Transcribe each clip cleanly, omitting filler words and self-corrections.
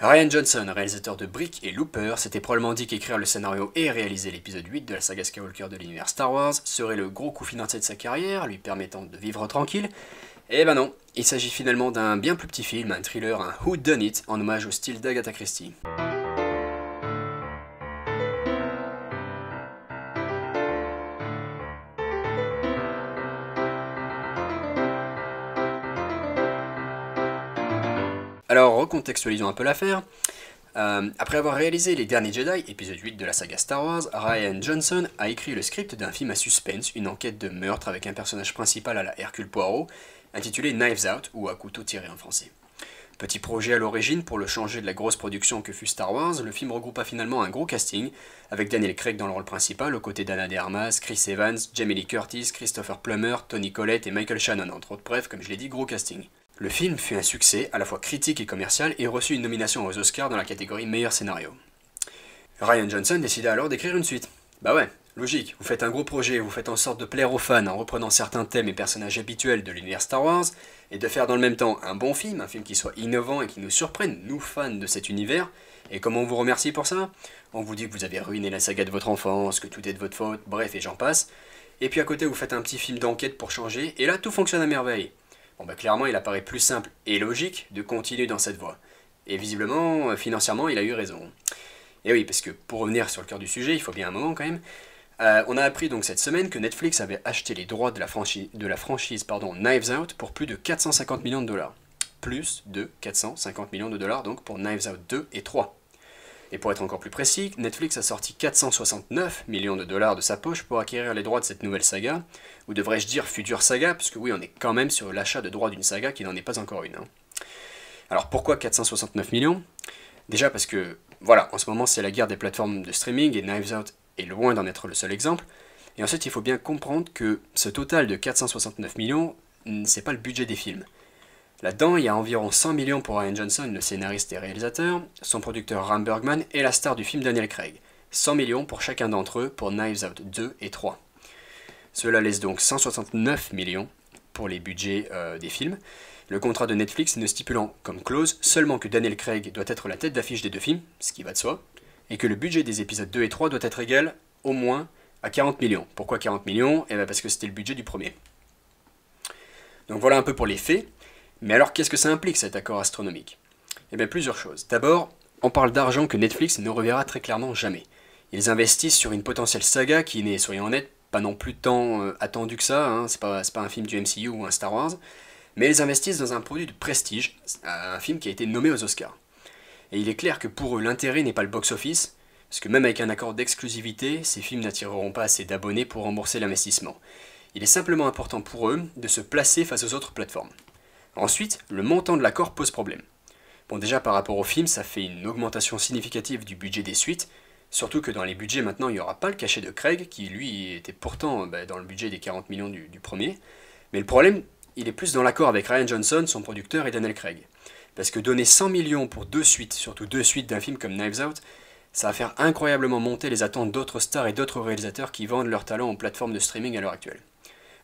Rian Johnson, réalisateur de Brick et Looper, s'était probablement dit qu'écrire le scénario et réaliser l'épisode 8 de la saga Skywalker de l'univers Star Wars serait le gros coup financier de sa carrière, lui permettant de vivre tranquille. Eh ben non, il s'agit finalement d'un bien plus petit film, un thriller, un whodunit, en hommage au style d'Agatha Christie. Alors, recontextualisons un peu l'affaire. Après avoir réalisé Les Derniers Jedi, épisode 8 de la saga Star Wars, Rian Johnson a écrit le script d'un film à suspense, une enquête de meurtre avec un personnage principal à la Hercule Poirot, intitulé Knives Out, ou À couteau tiré en français. Petit projet à l'origine pour le changer de la grosse production que fut Star Wars, le film regroupa finalement un gros casting, avec Daniel Craig dans le rôle principal, aux côtés d'Anna de Armas, Chris Evans, Jamie Lee Curtis, Christopher Plummer, Toni Collette et Michael Shannon, entre autres. Bref, comme je l'ai dit, gros casting. Le film fut un succès, à la fois critique et commercial, et reçut une nomination aux Oscars dans la catégorie meilleur scénario. Rian Johnson décida alors d'écrire une suite. Bah ouais, logique, vous faites un gros projet, vous faites en sorte de plaire aux fans en reprenant certains thèmes et personnages habituels de l'univers Star Wars, et de faire dans le même temps un bon film, un film qui soit innovant et qui nous surprenne, nous fans de cet univers. Et comment on vous remercie pour ça? On vous dit que vous avez ruiné la saga de votre enfance, que tout est de votre faute, bref et j'en passe. Et puis à côté vous faites un petit film d'enquête pour changer, et là tout fonctionne à merveille. Bon bah clairement il apparaît plus simple et logique de continuer dans cette voie. Et visiblement, financièrement, il a eu raison. Et oui, parce que pour revenir sur le cœur du sujet, il faut bien un moment quand même, on a appris donc cette semaine que Netflix avait acheté les droits de la franchise Knives Out pour plus de 450 millions de dollars. Plus de 450 millions de dollars donc pour Knives Out 2 et 3. Et pour être encore plus précis, Netflix a sorti 469 millions de dollars de sa poche pour acquérir les droits de cette nouvelle saga, ou devrais-je dire future saga, puisque oui, on est quand même sur l'achat de droits d'une saga qui n'en est pas encore une. Alors pourquoi 469 millions? Déjà parce que, voilà, en ce moment c'est la guerre des plateformes de streaming et Knives Out est loin d'en être le seul exemple. Et ensuite il faut bien comprendre que ce total de 469 millions, c'est pas le budget des films. Là-dedans, il y a environ 100 millions pour Rian Johnson, le scénariste et réalisateur, son producteur Ram Bergman et la star du film Daniel Craig. 100 millions pour chacun d'entre eux pour Knives Out 2 et 3. Cela laisse donc 169 millions pour les budgets des films. Le contrat de Netflix ne stipulant comme clause seulement que Daniel Craig doit être la tête d'affiche des deux films, ce qui va de soi, et que le budget des épisodes 2 et 3 doit être égal au moins à 40 millions. Pourquoi 40 millions? Eh bien parce que c'était le budget du premier. Donc voilà un peu pour les faits. Mais alors qu'est-ce que ça implique cet accord astronomique? Eh bien plusieurs choses. D'abord, on parle d'argent que Netflix ne reverra très clairement jamais. Ils investissent sur une potentielle saga qui n'est, soyons honnêtes, pas non plus tant attendu que ça, hein. C'est pas un film du MCU ou un Star Wars, mais ils investissent dans un produit de prestige, un film qui a été nommé aux Oscars. Et il est clair que pour eux, l'intérêt n'est pas le box-office, parce que même avec un accord d'exclusivité, ces films n'attireront pas assez d'abonnés pour rembourser l'investissement. Il est simplement important pour eux de se placer face aux autres plateformes. Ensuite, le montant de l'accord pose problème. Bon déjà par rapport au film, ça fait une augmentation significative du budget des suites, surtout que dans les budgets maintenant il n'y aura pas le cachet de Craig, qui lui était pourtant dans le budget des 40 millions du premier. Mais le problème, il est plus dans l'accord avec Rian Johnson, son producteur, et Daniel Craig. Parce que donner 100 millions pour deux suites, surtout deux suites d'un film comme Knives Out, ça va faire incroyablement monter les attentes d'autres stars et d'autres réalisateurs qui vendent leur talent aux plateformes de streaming à l'heure actuelle.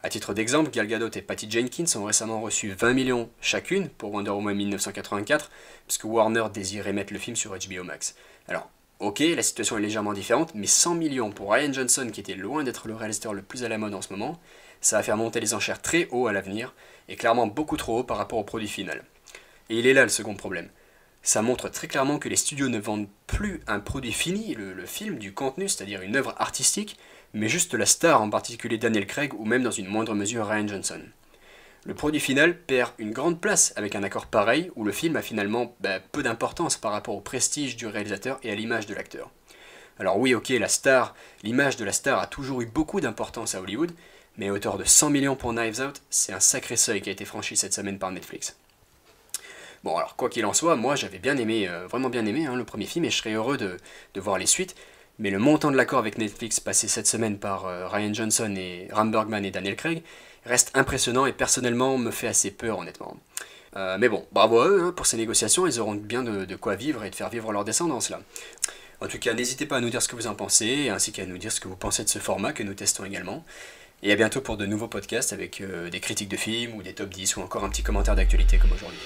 A titre d'exemple, Gal Gadot et Patty Jenkins ont récemment reçu 20 millions chacune pour Wonder Woman 1984, puisque Warner désirait mettre le film sur HBO Max. Alors, ok, la situation est légèrement différente, mais 100 millions pour Rian Johnson, qui était loin d'être le réalisateur le plus à la mode en ce moment, ça va faire monter les enchères très haut à l'avenir, et clairement beaucoup trop haut par rapport au produit final. Et il est là le second problème. Ça montre très clairement que les studios ne vendent plus un produit fini, le film, du contenu, c'est-à-dire une œuvre artistique, mais juste la star, en particulier Daniel Craig, ou même dans une moindre mesure Rian Johnson. Le produit final perd une grande place avec un accord pareil, où le film a finalement peu d'importance par rapport au prestige du réalisateur et à l'image de l'acteur. Alors oui, ok, l'image de la star a toujours eu beaucoup d'importance à Hollywood, mais à hauteur de 100 millions pour Knives Out, c'est un sacré seuil qui a été franchi cette semaine par Netflix. Bon alors quoi qu'il en soit, moi j'avais bien aimé, vraiment bien aimé le premier film, et je serais heureux de voir les suites, mais le montant de l'accord avec Netflix passé cette semaine par Rian Johnson et Ram Bergman et Daniel Craig reste impressionnant et personnellement me fait assez peur honnêtement. Mais bon, bravo à eux pour ces négociations, ils auront bien de quoi vivre et de faire vivre leur descendance là. En tout cas, n'hésitez pas à nous dire ce que vous en pensez, ainsi qu'à nous dire ce que vous pensez de ce format que nous testons également. Et à bientôt pour de nouveaux podcasts avec des critiques de films ou des top 10 ou encore un petit commentaire d'actualité comme aujourd'hui.